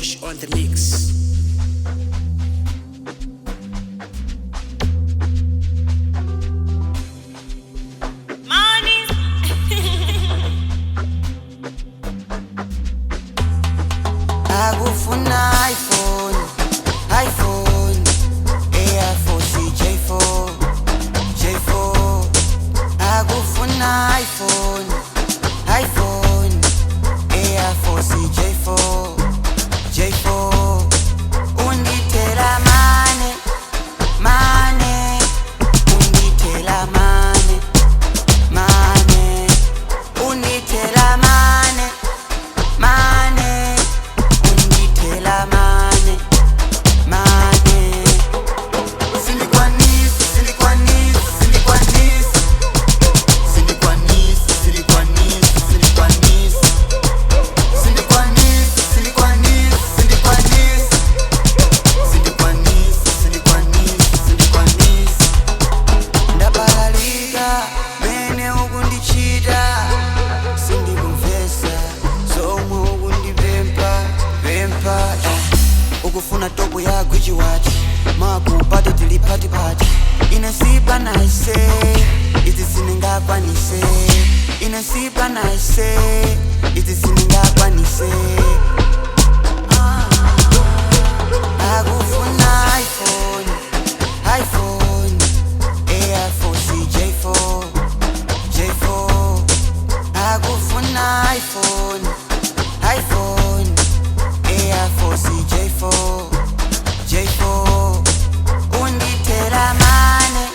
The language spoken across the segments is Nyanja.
Awosh on the mix. Akufuna iPhone, Air Force J4. Akufuna iPhone, Air Force J4. Unditela mane, unditela mane, unditela mane, unditela mane. Ndabalalika bene ukundichita sindikumvesa somwe ukundivempa ukufuna topo ya Gucci watch makupata tilipatipati inasipa naise izi siningakwanise inasipa naise izi siningakwanise akufuna iPhone, Air Force J4. Akufuna iPhone, Air Force J4. Unditela mane,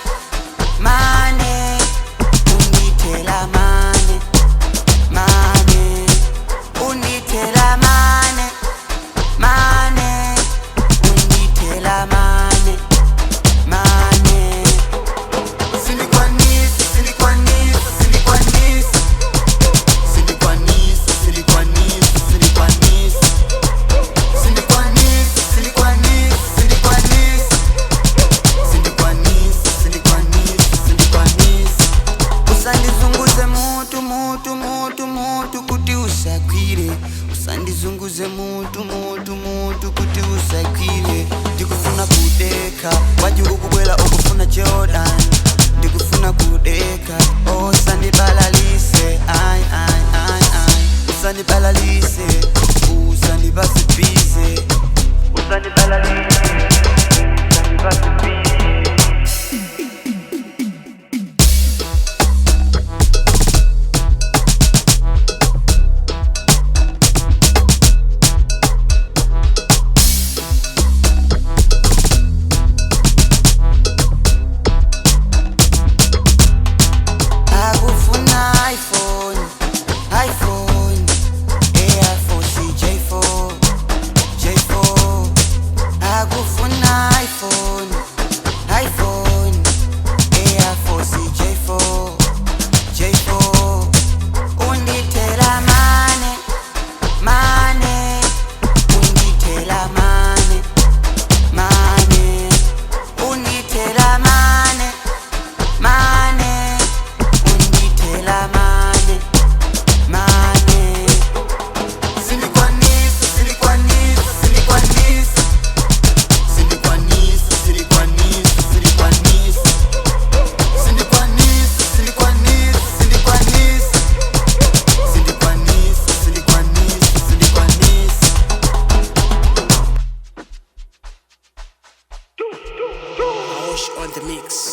unditela mane, unditela mane, unditela mane. Usandizunguze mutu kuti usagwire. Usandizunguze mutu kuti usagwire. Ndikufuna kudeka waji ukubwela ukufuna Jordan. Ndikufuna kudeka usandibalalise usandibalalise usandibasibize akufuna iPhone, Air Force J4. Akufuna iPhone, Air Force J4. Unditela mane, unditela mane, unditela mane, unditela mane. Awosh on the mix.